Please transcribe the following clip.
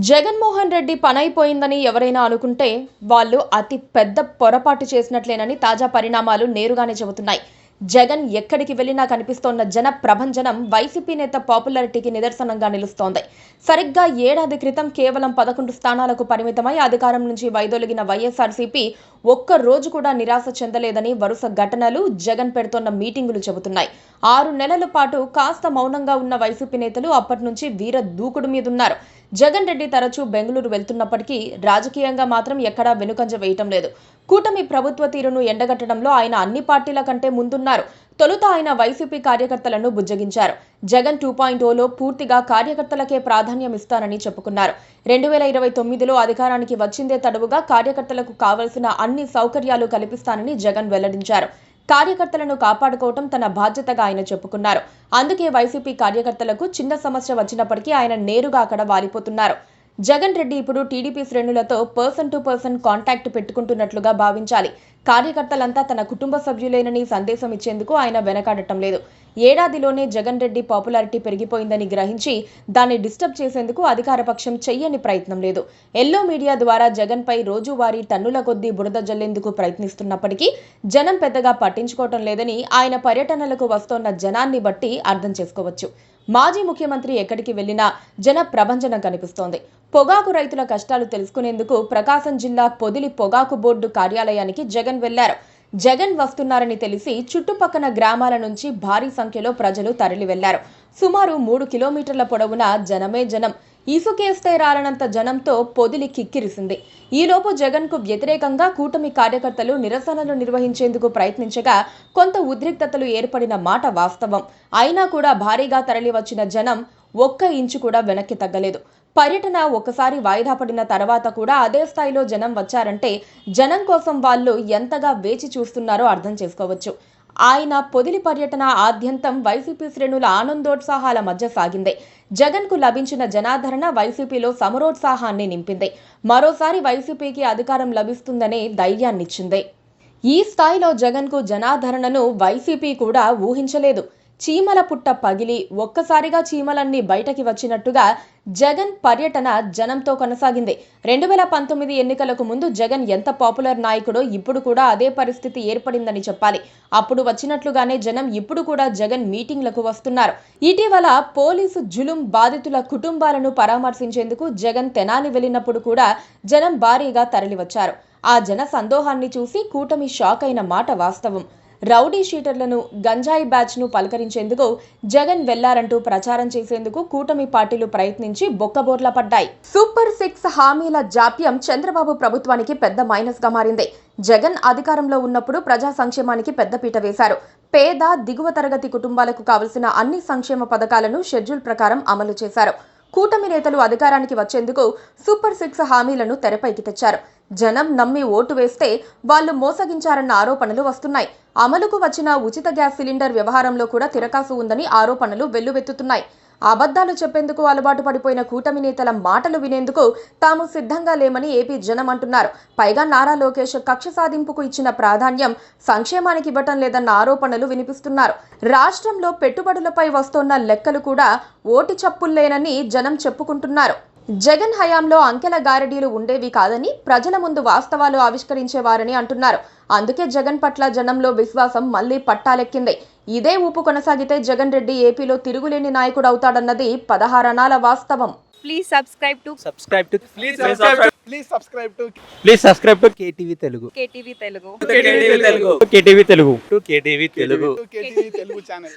జగన్మోహన్ రెడ్డి పనైపోయిందని ఎవరైనా అనుకుంటే వాళ్ళు అతి పెద్ద పొరపాటు చేసినట్లేనని తాజా పరిణామాలు నేరుగానే చెబుతున్నాయి. జగన్ ఎక్కడికి వెళ్లినా కనిపిస్తోన్న జన ప్రభంజనం వైసీపీ నేత పాపులారిటీకి నిదర్శనంగా నిలుస్తోంది. సరిగ్గా ఏడాది క్రితం కేవలం 11 స్థానాలకు పరిమితమై అధికారం నుంచి వైదొలిగిన వైఎస్ఆర్సీపీ ఒక్క రోజు కూడా నిరాశ చెందలేదని వరుస ఘటనలు, జగన్ పెడుతోన్న మీటింగులు చెబుతున్నాయి. 6 నెలల పాటు కాస్త మౌనంగా ఉన్న వైసీపీ నేతలు అప్పటి నుంచి వీర దూకుడు మీదున్నారు. జగన్ రెడ్డి తరచూ బెంగళూరు వెళ్తున్నప్పటికీ రాజకీయంగా మాత్రం ఎక్కడా వెనుకంజ వేయటం లేదు. కూటమి ప్రభుత్వ తీరును ఎండగట్టడంలో ఆయన అన్ని పార్టీల కంటే ముందున్నారు. తొలుత ఆయన వైసీపీ కార్యకర్తలను బుజ్జగించారు. జగన్ 2.0లో పూర్తిగా కార్యకర్తలకే ప్రాధాన్యం ఇస్తానని చెప్పుకున్నారు. 2029లో అధికారానికి వచ్చిందే తడవుగా కార్యకర్తలకు కావలసిన అన్ని సౌకర్యాలు కల్పిస్తానని జగన్ వెల్లడించారు. కార్యకర్తలను కాపాడుకోవటం తన బాధ్యతగా ఆయన చెప్పుకున్నారు. అందుకే వైసీపీ కార్యకర్తలకు చిన్న సమస్య వచ్చినప్పటికీ ఆయన నేరుగా అక్కడ వాలిపోతున్నారు. జగన్ రెడ్డి ఇప్పుడు టీడీపీ శ్రేణులతో పర్సన్ టు పర్సన్ కాంటాక్ట్ పెట్టుకుంటున్నట్లుగా భావించాలి. కార్యకర్తలంతా తన కుటుంబ సభ్యులేనని సందేశం ఇచ్చేందుకు ఆయన వెనకాడటం లేదు. ఏడాదిలోనే జగన్ రెడ్డి పాపులారిటీ పెరిగిపోయిందని గ్రహించి దాన్ని డిస్టర్బ్ చేసేందుకు అధికార పక్షం చెయ్యని ప్రయత్నం లేదు. ఎల్లో మీడియా ద్వారా జగన్ పై రోజువారీ టన్నుల కొద్దీ బురద జల్లేందుకు ప్రయత్నిస్తున్నప్పటికీ జనం పెద్దగా పట్టించుకోవటం లేదని ఆయన పర్యటనలకు వస్తోన్న జనాన్ని బట్టి అర్థం చేసుకోవచ్చు. మాజీ ముఖ్యమంత్రి ఎక్కడికి వెళ్లినా జన ప్రభంజనం కనిపిస్తోంది. పొగాకు రైతుల కష్టాలు తెలుసుకునేందుకు ప్రకాశం జిల్లా పొదిలి పొగాకు బోర్డు కార్యాలయానికి జగన్ వెళ్లారు. జగన్ వస్తున్నారని తెలిసి చుట్టుపక్కల గ్రామాల నుంచి భారీ సంఖ్యలో ప్రజలు తరలి వెళ్లారు. సుమారు 3 కిలోమీటర్ల పొడవున జనమే జనం. ఇసుకేస్తే రాలనంత జనంతో పొదిలి కిక్కిరిసింది. ఈలోపు జగన్ కు వ్యతిరేకంగా కూటమి కార్యకర్తలు నిరసనలు నిర్వహించేందుకు ప్రయత్నించగా కొంత ఉద్రిక్తతలు ఏర్పడిన మాట వాస్తవం. అయినా కూడా భారీగా తరలి వచ్చిన జనం ఒక్క ఇంచు కూడా వెనక్కి తగ్గలేదు. పర్యటన ఒకసారి వాయిదా పడిన తర్వాత కూడా అదే స్థాయిలో జనం వచ్చారంటే జనం కోసం వాళ్ళు ఎంతగా వేచి చూస్తున్నారో అర్థం చేసుకోవచ్చు. ఆయన పొదిలి పర్యటన ఆద్యంతం వైసీపీ శ్రేణుల ఆనందోత్సాహాల మధ్య సాగింది. జగన్ కు లభించిన జనాదరణ వైసీపీలో సమరోత్సాహాన్ని నింపింది. మరోసారి వైసీపీకి అధికారం లభిస్తుందనే ధైర్యాన్నిచ్చింది. ఈ స్థాయిలో జగన్ కు జనాదరణను వైసీపీ కూడా ఊహించలేదు. చీమల పుట్ట పగిలి ఒక్కసారిగా చీమలన్నీ బయటకి వచ్చినట్టుగా జగన్ పర్యటన జనంతో కొనసాగింది. 2019 ఎన్నికలకు ముందు జగన్ ఎంత పాపులర్ నాయకుడో ఇప్పుడు కూడా అదే పరిస్థితి ఏర్పడిందని చెప్పాలి. అప్పుడు వచ్చినట్లుగానే జనం ఇప్పుడు కూడా జగన్ మీటింగ్లకు వస్తున్నారు. ఇటీవల పోలీసు జులుం బాధితుల కుటుంబాలను పరామర్శించేందుకు జగన్ తెనాలి వెళ్లినప్పుడు కూడా జనం భారీగా తరలివచ్చారు. ఆ జన సందోహాన్ని చూసి కూటమి షాక్ అయిన మాట వాస్తవం. రౌడీ షీటర్లను, గంజాయి బ్యాచ్ ను పలకరించేందుకు జగన్ వెళ్లారంటూ ప్రచారం చేసేందుకు కూటమి పార్టీలు ప్రయత్నించి బొక్కబోర్లా పడ్డాయి. సూపర్ 6 హామీల జాప్యం చంద్రబాబు ప్రభుత్వానికి పెద్ద మైనస్ గా మారింది. జగన్ అధికారంలో ఉన్నప్పుడు ప్రజా సంక్షేమానికి పెద్దపీట వేశారు. పేద, దిగువ తరగతి కుటుంబాలకు కావలసిన అన్ని సంక్షేమ పథకాలను షెడ్యూల్ ప్రకారం అమలు చేశారు. కూటమి నేతలు అధికారానికి వచ్చేందుకు సూపర్ 6 హామీలను తెరపైకి తెచ్చారు. జనం నమ్మి ఓటు వేస్తే వాళ్లు మోసగించారన్న ఆరోపణలు వస్తున్నాయి. అమలుకు వచ్చిన ఉచిత గ్యాస్ సిలిండర్ వ్యవహారంలో కూడా తిరకాసు ఉందని ఆరోపణలు వెల్లువెత్తుతున్నాయి. అబద్ధాలు చెప్పేందుకు అలవాటు పడిపోయిన కూటమి నేతల మాటలు వినేందుకు తాము సిద్ధంగా లేమని ఏపీ జనం అంటున్నారు. పైగా నారా లోకేష్ కక్ష సాధింపుకు ఇచ్చిన ప్రాధాన్యం సంక్షేమానికి ఇవ్వటం లేదన్న ఆరోపణలు వినిపిస్తున్నారు. రాష్ట్రంలో పెట్టుబడులపై వస్తోన్న లెక్కలు కూడా ఓటి చప్పుల్లేనని జనం చెప్పుకుంటున్నారు. జగన్ హయాంలో అంకెల గారడీలు ఉండేవి కాదని, ప్రజల ముందు వాస్తవాలు ఆవిష్కరించేవారని అంటున్నారు. అందుకే జగన్ పట్ల జనంలో విశ్వాసం మళ్లీ పట్టాలెక్కింది. ఇదే ఊపు కొనసాగితే జగన్ రెడ్డి ఏపీలో తిరుగులేని నాయకుడు అవుతాడన్నది 16 అనాల వాస్తవం. Please subscribe to KTV Telugu. KTV Telugu. KTV Telugu channel.